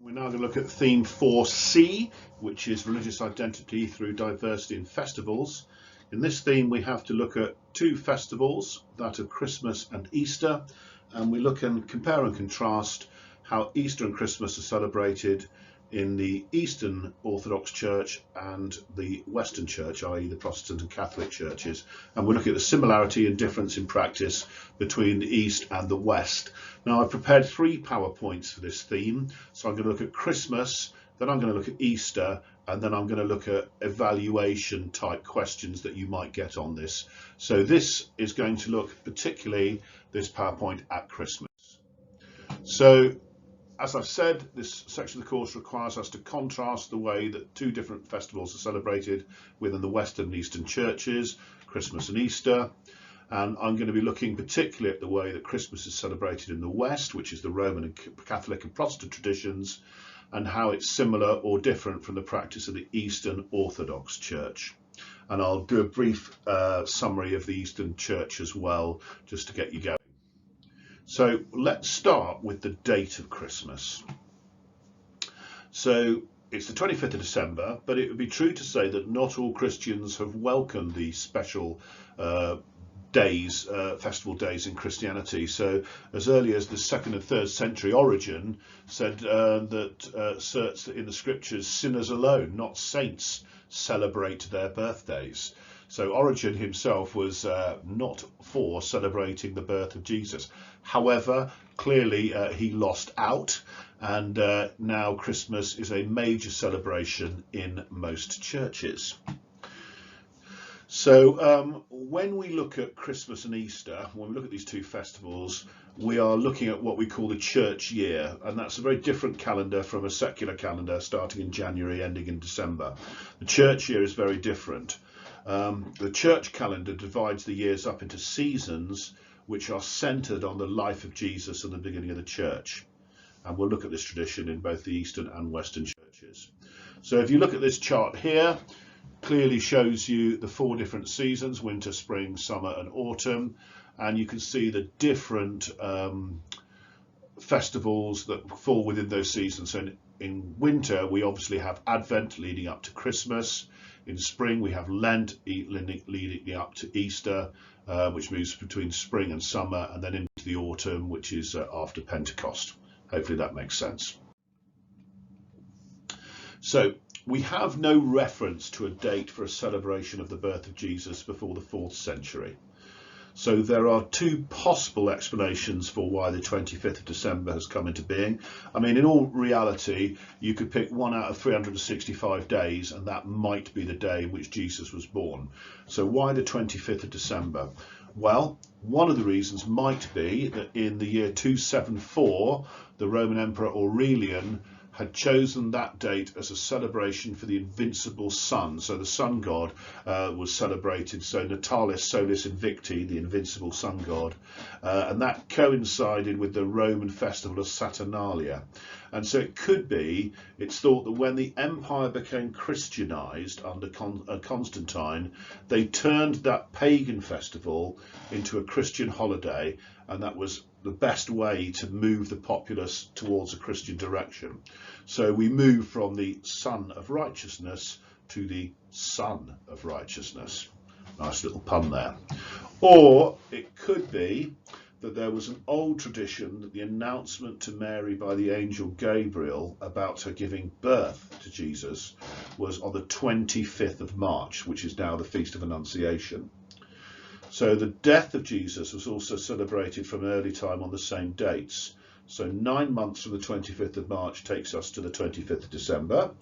We're now going to look at theme 4C, which is religious identity through diversity in festivals. In this theme, we have to look at two festivals, that of Christmas and Easter, and we look and compare and contrast how Easter and Christmas are celebrated in the Eastern Orthodox Church and the Western Church, i.e. the Protestant and Catholic churches, and we'll look at the similarity and difference in practice between the East and the West. Now, I've prepared 3 PowerPoints for this theme, so I'm going to look at Christmas, then I'm going to look at Easter, and then I'm going to look at evaluation type questions that you might get on this. So this is going to look particularly, this PowerPoint, at Christmas. So, as I've said, this section of the course requires us to contrast the way that 2 different festivals are celebrated within the Western and Eastern churches, Christmas and Easter. And I'm going to be looking particularly at the way that Christmas is celebrated in the West, which is the Roman and Catholic and Protestant traditions, and how it's similar or different from the practice of the Eastern Orthodox Church. And I'll do a brief summary of the Eastern Church as well, just to get you going. So let's start with the date of Christmas. So it's the 25th of December, but it would be true to say that not all Christians have welcomed these special festival days in Christianity. So as early as the 2nd and 3rd century, Origen said asserts that in the scriptures, sinners alone, not saints, celebrate their birthdays. So Origen himself was not for celebrating the birth of Jesus. However, clearly he lost out, and now Christmas is a major celebration in most churches. So when we look at Christmas and Easter, when we look at these 2 festivals, we are looking at what we call the church year, and that's a very different calendar from a secular calendar starting in January, ending in December. The church year is very different. The church calendar divides the years up into seasons which are centered on the life of Jesus and the beginning of the church. And we'll look at this tradition in both the Eastern and Western churches. So if you look at this chart here, clearly shows you the 4 different seasons: winter, spring, summer and autumn. And you can see the different festivals that fall within those seasons. So in winter, we obviously have Advent leading up to Christmas. In spring, we have Lent leading up to Easter, which moves between spring and summer, and then into the autumn, which is after Pentecost. Hopefully that makes sense. So we have no reference to a date for a celebration of the birth of Jesus before the 4th century. So there are 2 possible explanations for why the 25th of December has come into being. I mean, in all reality, you could pick 1 out of 365 days, and that might be the day in which Jesus was born. So why the 25th of December? Well, one of the reasons might be that in the year 274, the Roman Emperor Aurelian had chosen that date as a celebration for the invincible sun. So the sun god was celebrated, so Natalis Solis Invicti, the invincible sun god, and that coincided with the Roman festival of Saturnalia. And so it could be, it's thought that when the empire became Christianized under Constantine, they turned that pagan festival into a Christian holiday, and that was the best way to move the populace towards a Christian direction. So we move from the Sun of Righteousness to the Son of Righteousness. Nice little pun there. Or it could be that there was an old tradition that the announcement to Mary by the angel Gabriel about her giving birth to Jesus was on the 25th of March, which is now the Feast of Annunciation. So the death of Jesus was also celebrated from early time on the same dates. So 9 months from the 25th of March takes us to the 25th of December.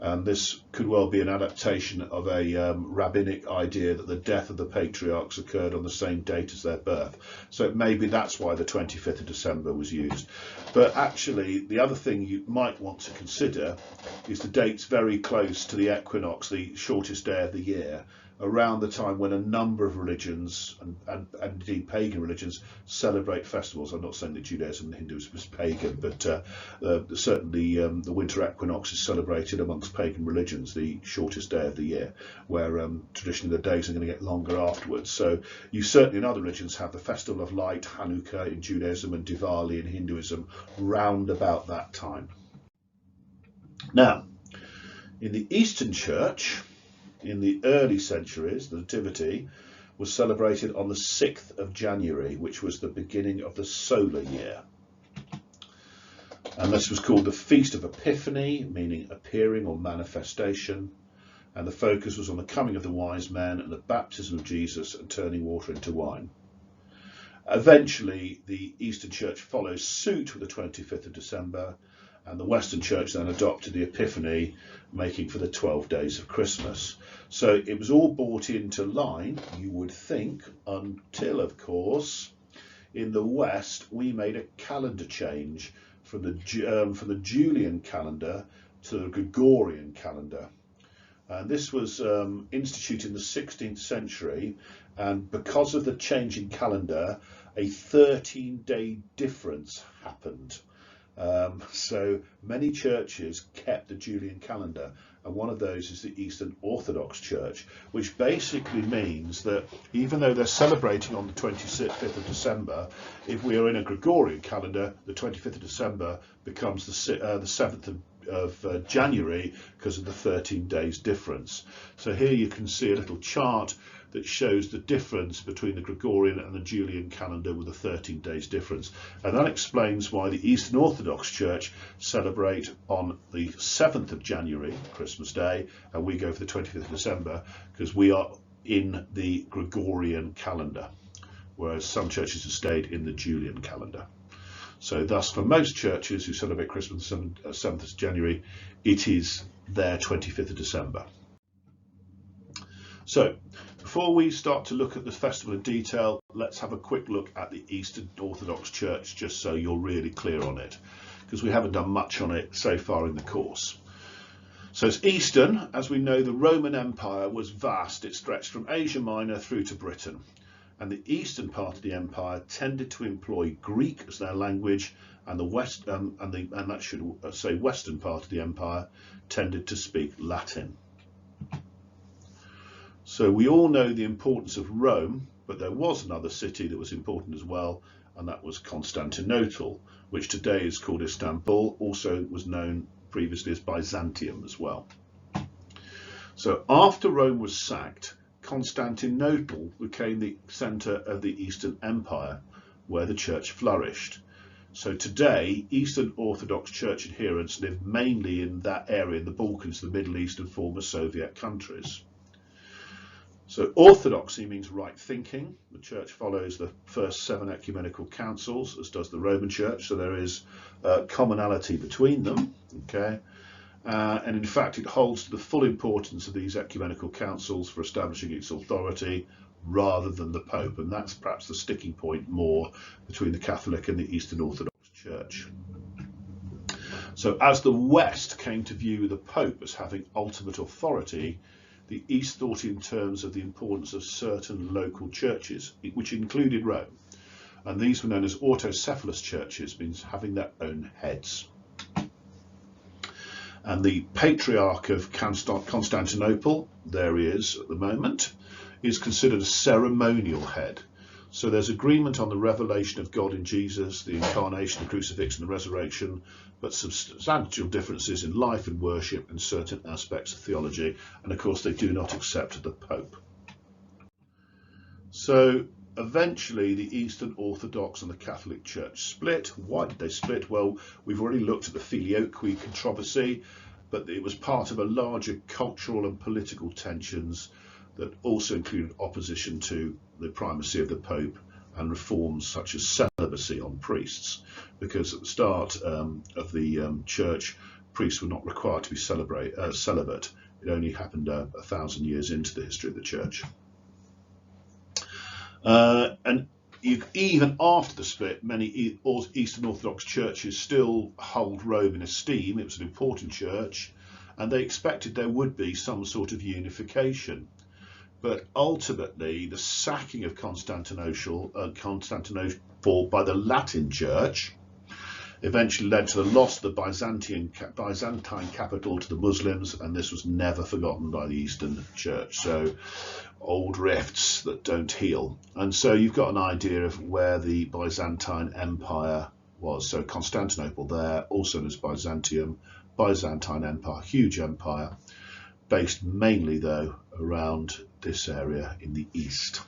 And this could well be an adaptation of a rabbinic idea that the death of the patriarchs occurred on the same date as their birth. So maybe that's why the 25th of December was used. But actually, the other thing you might want to consider is the dates very close to the equinox, the shortest day of the year, around the time when a number of religions and indeed pagan religions celebrate festivals. I'm not saying that Judaism and Hinduism is pagan, but certainly the winter equinox is celebrated amongst pagan religions, the shortest day of the year, where traditionally the days are going to get longer afterwards. So you certainly in other religions have the Festival of Light, Hanukkah in Judaism, and Diwali in Hinduism round about that time. Now, in the Eastern Church, in the early centuries, the Nativity was celebrated on the 6th of January, which was the beginning of the solar year. And this was called the Feast of Epiphany, meaning appearing or manifestation. And the focus was on the coming of the wise men and the baptism of Jesus and turning water into wine. Eventually, the Eastern Church follows suit with the 25th of December, and the Western Church then adopted the Epiphany, making for the 12 days of Christmas. So it was all brought into line, you would think, until, of course, in the West, we made a calendar change from the Julian calendar to the Gregorian calendar. And this was instituted in the 16th century, and because of the change in calendar, a 13-day difference happened. So many churches kept the Julian calendar, and one of those is the Eastern Orthodox Church, which basically means that even though they're celebrating on the 25th of December, if we are in a Gregorian calendar, the 25th of December becomes the 7th of January because of the 13 days difference. So here you can see a little chart that shows the difference between the Gregorian and the Julian calendar with a 13 days difference. And that explains why the Eastern Orthodox Church celebrate on the 7th of January, Christmas Day, and we go for the 25th of December because we are in the Gregorian calendar, whereas some churches have stayed in the Julian calendar. So thus, for most churches who celebrate Christmas on the 7th of January, it is their 25th of December. So, before we start to look at the festival in detail, let's have a quick look at the Eastern Orthodox Church, just so you're really clear on it, because we haven't done much on it so far in the course. So it's Eastern. As we know, the Roman Empire was vast. It stretched from Asia Minor through to Britain. And the eastern part of the empire tended to employ Greek as their language, and the west and that should say western part of the empire tended to speak Latin. So we all know the importance of Rome, but there was another city that was important as well, and that was Constantinople, which today is called Istanbul, also was known previously as Byzantium as well. So after Rome was sacked, Constantinople became the centre of the Eastern Empire, where the church flourished. So today, Eastern Orthodox Church adherents live mainly in that area, in the Balkans, the Middle East and former Soviet countries. So orthodoxy means right thinking. The church follows the first 7 ecumenical councils, as does the Roman Church, so there is commonality between them. Okay. And in fact, it holds to the full importance of these ecumenical councils for establishing its authority rather than the Pope. And that's perhaps the sticking point more between the Catholic and the Eastern Orthodox Church. So as the West came to view the Pope as having ultimate authority, the East thought in terms of the importance of certain local churches, which included Rome. And these were known as autocephalous churches, means having their own heads. And the Patriarch of Constantinople, there he is at the moment, is considered a ceremonial head. So there's agreement on the revelation of God in Jesus, the incarnation, the crucifixion, the resurrection, but substantial differences in life and worship and certain aspects of theology. And of course, they do not accept the Pope. So eventually, the Eastern Orthodox and the Catholic Church split. Why did they split? Well, we've already looked at the Filioque controversy, but it was part of a larger cultural and political tensions that also included opposition to the primacy of the Pope and reforms such as celibacy on priests, because at the start of the Church, priests were not required to be celibate. It only happened 1,000 years into the history of the Church. And even after the split, many Eastern Orthodox churches still hold Rome in esteem. It was an important church, and they expected there would be some sort of unification. But ultimately, the sacking of Constantinople by the Latin Church eventually led to the loss of the Byzantine capital to the Muslims, and this was never forgotten by the Eastern Church. So old rifts that don't heal. And so you've got an idea of where the Byzantine Empire was. So Constantinople there, also known as Byzantium, Byzantine Empire, huge empire, based mainly though around this area in the east.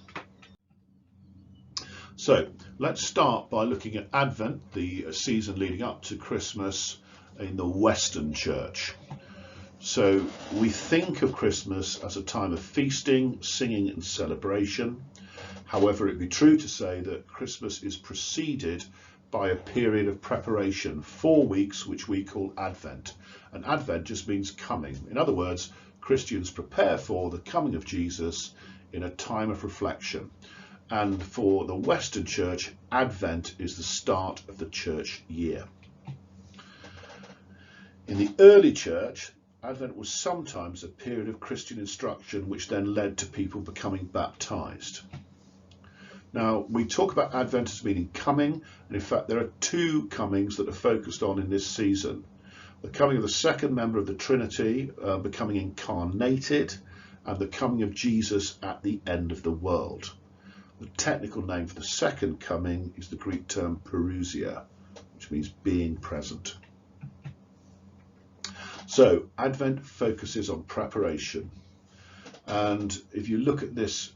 So let's start by looking at Advent, the season leading up to Christmas in the Western Church. So we think of Christmas as a time of feasting, singing and celebration. However, it'd be true to say that Christmas is preceded by a period of preparation, 4 weeks, which we call Advent. And Advent just means coming. In other words, Christians prepare for the coming of Jesus in a time of reflection. And for the Western Church, Advent is the start of the church year. In the early church, Advent was sometimes a period of Christian instruction, which then led to people becoming baptized. Now, we talk about Advent as meaning coming, and in fact there are 2 comings that are focused on in this season. The coming of the second member of the Trinity, becoming incarnated, and the coming of Jesus at the end of the world. The technical name for the second coming is the Greek term parousia, which means being present. So Advent focuses on preparation. And if you look at this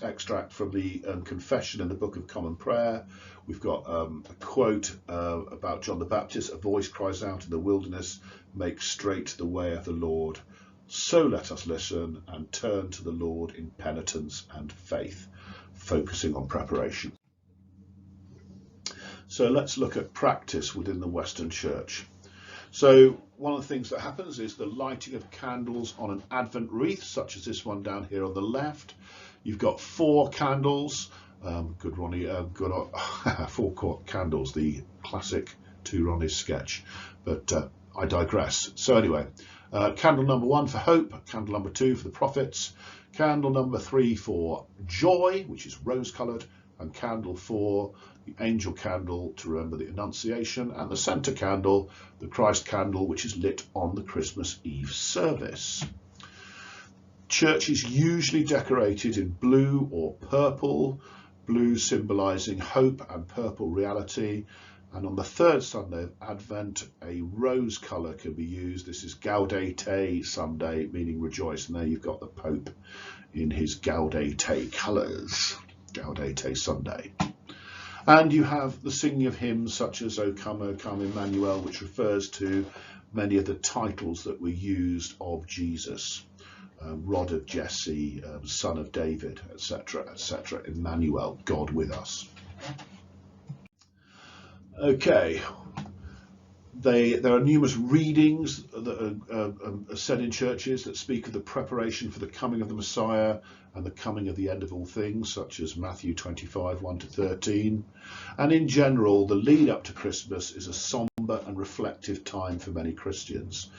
extract from the Confession in the Book of Common Prayer, we've got a quote about John the Baptist. A voice cries out in the wilderness, make straight the way of the Lord. So let us listen and turn to the Lord in penitence and faith, focusing on preparation. So let's look at practice within the Western Church. So one of the things that happens is the lighting of candles on an Advent wreath, such as this one down here on the left. You've got 4 candles. Good Ronnie, good 4 candles, the classic 2 Ronnie sketch. But I digress. So anyway, candle number 1 for hope, candle number 2 for the prophets, candle number 3 for joy, which is rose-coloured, and candle 4, the angel candle to remember the Annunciation, and the centre candle, the Christ candle, which is lit on the Christmas Eve service. Church is usually decorated in blue or purple, blue symbolising hope and purple reality. And on the 3rd Sunday of Advent, a rose colour can be used. This is Gaudete Sunday, meaning rejoice. And there you've got the Pope in his Gaudete colours, Gaudete Sunday. And you have the singing of hymns such as O Come, Emmanuel, which refers to many of the titles that were used of Jesus. Rod of Jesse, Son of David, etc., etc. Emmanuel, God with us. Okay, there are numerous readings that are said in churches that speak of the preparation for the coming of the Messiah and the coming of the end of all things, such as Matthew 25, 1-13. And in general, the lead up to Christmas is a sombre and reflective time for many Christians.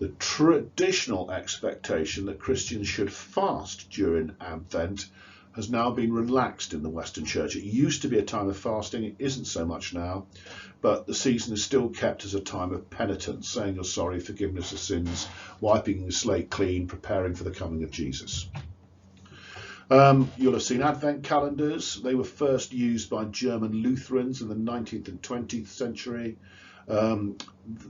The traditional expectation that Christians should fast during Advent has now been relaxed in the Western Church. It used to be a time of fasting, it isn't so much now, but the season is still kept as a time of penitence, saying you're sorry, forgiveness of sins, wiping the slate clean, preparing for the coming of Jesus. You'll have seen Advent calendars. They were first used by German Lutherans in the 19th and 20th century.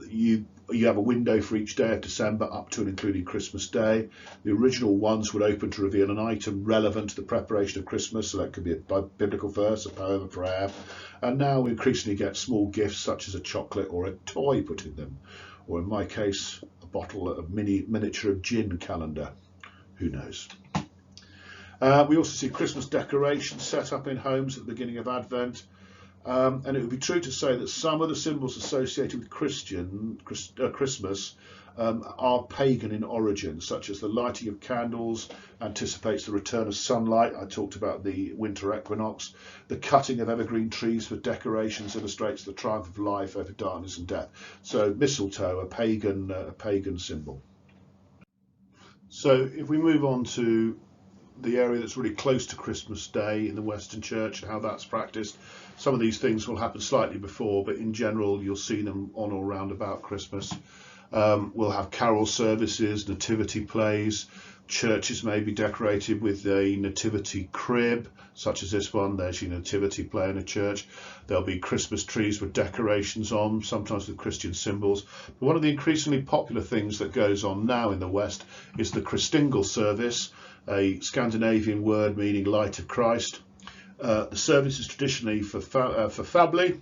You have a window for each day of December up to and including Christmas Day. The original ones would open to reveal an item relevant to the preparation of Christmas, so that could be a biblical verse, a poem, a prayer. And now we increasingly get small gifts such as a chocolate or a toy put in them, or in my case, a miniature of gin calendar. Who knows? We also see Christmas decorations set up in homes at the beginning of Advent. And it would be true to say that some of the symbols associated with Christmas are pagan in origin, such as the lighting of candles anticipates the return of sunlight. I talked about the winter equinox. The cutting of evergreen trees for decorations illustrates the triumph of life over darkness and death. So mistletoe, a pagan symbol. So if we move on to the area that's really close to Christmas Day in the Western Church and how that's practiced. Some of these things will happen slightly before, but in general you'll see them on or around about Christmas. We'll have carol services, nativity plays. Churches may be decorated with a nativity crib, such as this one. There's your nativity play in a church. There'll be Christmas trees with decorations on, sometimes with Christian symbols. But one of the increasingly popular things that goes on now in the West is the Christingle service, a Scandinavian word meaning light of Christ. The service is traditionally for family,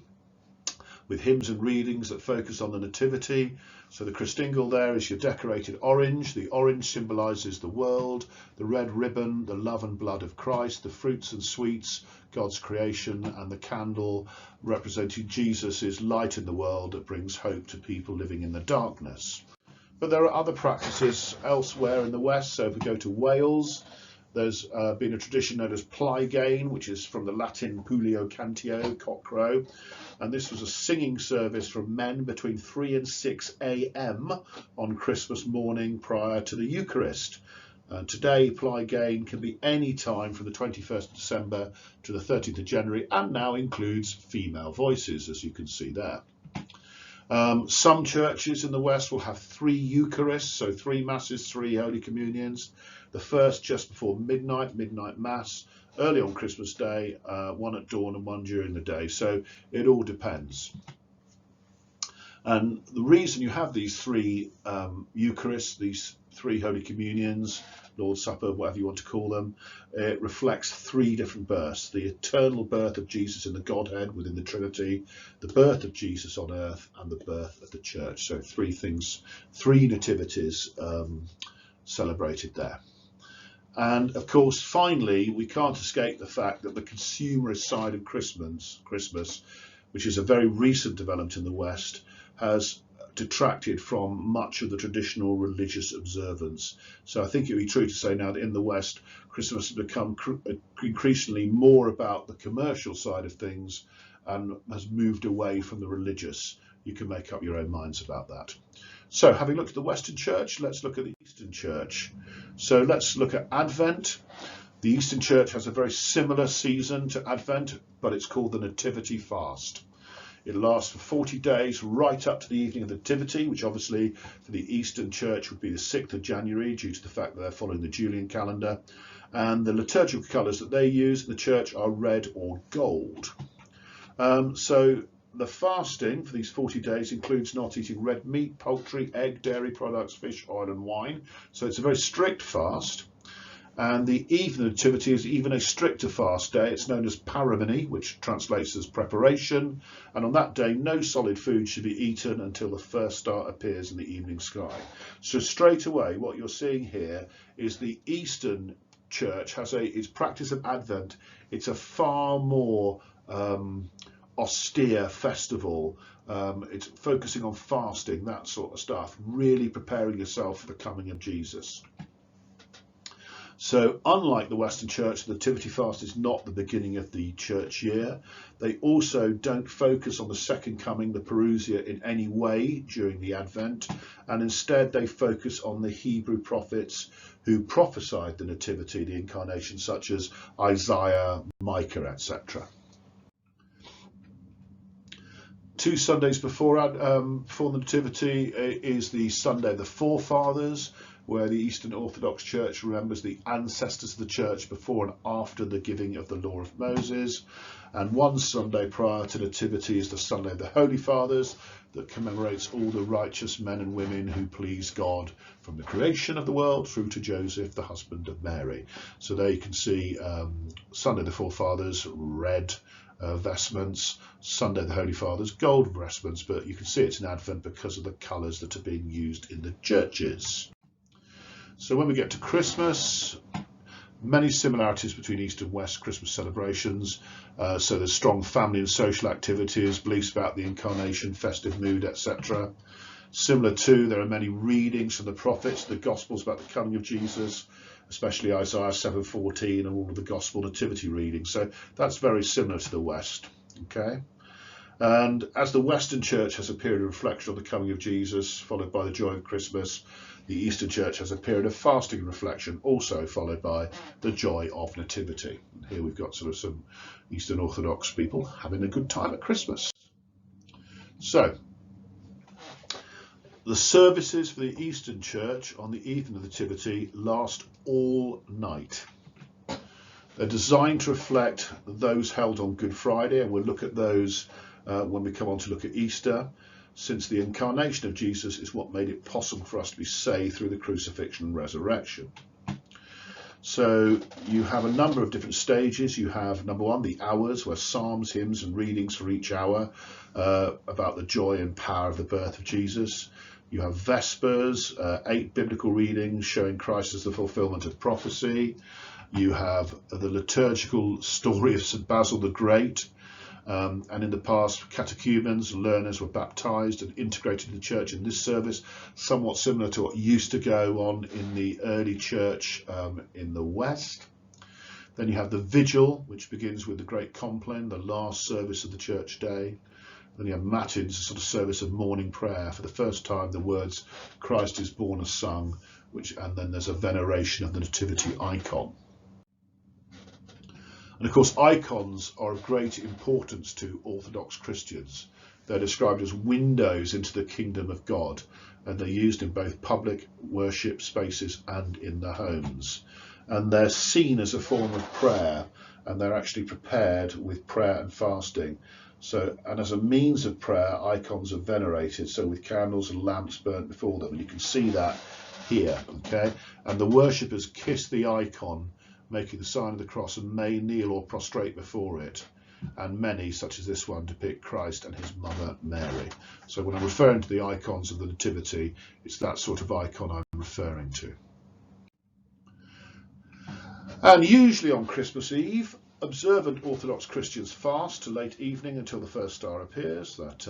with hymns and readings that focus on the nativity. So the Christingle there is your decorated orange. The orange symbolises the world, the red ribbon, the love and blood of Christ, the fruits and sweets, God's creation, and the candle representing Jesus' light in the world that brings hope to people living in the darkness. But there are other practices elsewhere in the West. So if we go to Wales, there's been a tradition known as Plygain, which is from the Latin pulio cantio, cockcrow. And this was a singing service from men between 3 and 6 a.m. on Christmas morning prior to the Eucharist. Today, Plygain can be any time from the 21st of December to the 30th of January, and now includes female voices, as you can see there. Some churches in the West will have 3 Eucharists, so 3 Masses, 3 Holy Communions. The first just before midnight Mass, early on Christmas Day, one at dawn and one during the day. So it all depends. And the reason you have these 3 Eucharists, these 3 Holy Communions, Lord's Supper, whatever you want to call them, it reflects 3 different births: the eternal birth of Jesus in the Godhead within the Trinity, the birth of Jesus on earth, and the birth of the Church. So 3 things, 3 nativities celebrated there. And of course, finally, we can't escape the fact that the consumerist side of Christmas, which is a very recent development in the West, has detracted from much of the traditional religious observance. So I think it would be true to say now that in the West, Christmas has become increasingly more about the commercial side of things and has moved away from the religious. You can make up your own minds about that. So having looked at the Western Church, let's look at the Eastern Church. So let's look at Advent. The Eastern Church has a very similar season to Advent, but it's called the Nativity Fast. It lasts for 40 days, right up to the evening of the Nativity, which obviously for the Eastern Church would be the 6th of January, due to the fact that they're following the Julian calendar. And the liturgical colours that they use in the church are red or gold. So the fasting for these 40 days includes not eating red meat, poultry, egg, dairy products, fish, oil and wine. So it's a very strict fast. And the eve of the Nativity is even a stricter fast day. It's known as Paramony, which translates as preparation. And on that day, no solid food should be eaten until the first star appears in the evening sky. So straight away, what you're seeing here is the Eastern Church has its practice of Advent. It's a far more austere festival. It's focusing on fasting, that sort of stuff, really preparing yourself for the coming of Jesus. So unlike the Western Church, the Nativity Fast is not the beginning of the church year. They also don't focus on the second coming, the Parousia, in any way during the Advent, and instead they focus on the Hebrew prophets who prophesied the Nativity, the Incarnation, such as Isaiah, Micah, etc. 2 Sundays before the Nativity is the Sunday of the Forefathers, where the Eastern Orthodox Church remembers the ancestors of the Church before and after the giving of the Law of Moses. And 1 Sunday prior to Nativity is the Sunday of the Holy Fathers, that commemorates all the righteous men and women who please God from the creation of the world through to Joseph, the husband of Mary. So there you can see Sunday of the Forefathers, red vestments, Sunday of the Holy Fathers, gold vestments, but you can see it's in Advent because of the colours that are being used in the churches. So when we get to Christmas, many similarities between East and West Christmas celebrations. So there's strong family and social activities, beliefs about the Incarnation, festive mood, etc. Similar too, there are many readings from the prophets, the Gospels about the coming of Jesus, especially Isaiah 7:14 and all of the Gospel nativity readings. So that's very similar to the West. Okay. And as the Western Church has a period of reflection on the coming of Jesus, followed by the joy of Christmas, the Eastern Church has a period of fasting and reflection, also followed by the joy of Nativity. And here we've got sort of some Eastern Orthodox people having a good time at Christmas. So The services for the Eastern Church on the eve of the Nativity last all night. They're designed to reflect those held on Good Friday, and we'll look at those when we come on to look at Easter, since the incarnation of Jesus is what made it possible for us to be saved through the crucifixion and resurrection. So you have a number of different stages. You have, number one, the hours, where psalms, hymns and readings for each hour about the joy and power of the birth of Jesus. You have Vespers, 8 biblical readings showing Christ as the fulfillment of prophecy. You have the liturgical story of St. Basil the Great. And in the past, catechumens, learners were baptised and integrated in the church in this service, somewhat similar to what used to go on in the early church in the West. Then you have the Vigil, which begins with the Great Compline, the last service of the church day. Then you have Matins, a sort of service of morning prayer. For the first time, the words "Christ is born" are sung, and then there's a veneration of the nativity icon. And of course, icons are of great importance to Orthodox Christians. They're described as windows into the kingdom of God, and they're used in both public worship spaces and in the homes. And they're seen as a form of prayer, and they're actually prepared with prayer and fasting. So, and as a means of prayer, icons are venerated, so with candles and lamps burnt before them, and you can see that here, okay? And the worshippers kiss the icon, making the sign of the cross, and may kneel or prostrate before it. And many, such as this one, depict Christ and his mother Mary. So when I'm referring to the icons of the Nativity, it's that sort of icon I'm referring to. And usually on Christmas Eve, observant Orthodox Christians fast to late evening until the first star appears. That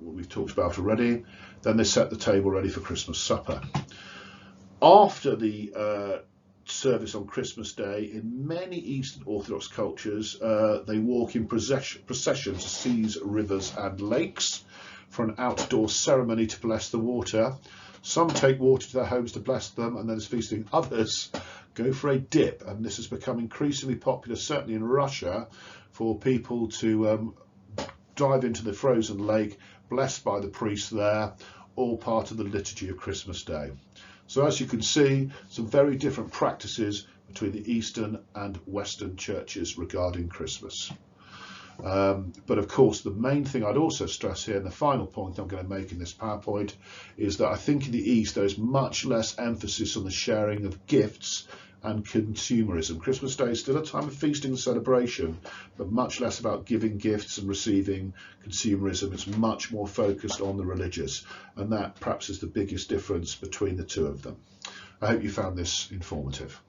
we've talked about already. Then they set the table ready for Christmas supper. After the service on Christmas Day, in many Eastern Orthodox cultures, they walk in procession to seas, rivers and lakes for an outdoor ceremony to bless the water. Some take water to their homes to bless them, and then there's feasting. Others go for a dip, and this has become increasingly popular, certainly in Russia, for people to dive into the frozen lake, blessed by the priest there, all part of the liturgy of Christmas Day. So as you can see, some very different practices between the Eastern and Western churches regarding Christmas. But of course, the main thing I'd also stress here, and the final point I'm going to make in this PowerPoint, is that I think in the East there is much less emphasis on the sharing of gifts and consumerism. Christmas Day is still a time of feasting and celebration, but much less about giving gifts and receiving consumerism. It's much more focused on the religious, and that perhaps is the biggest difference between the two of them. I hope you found this informative.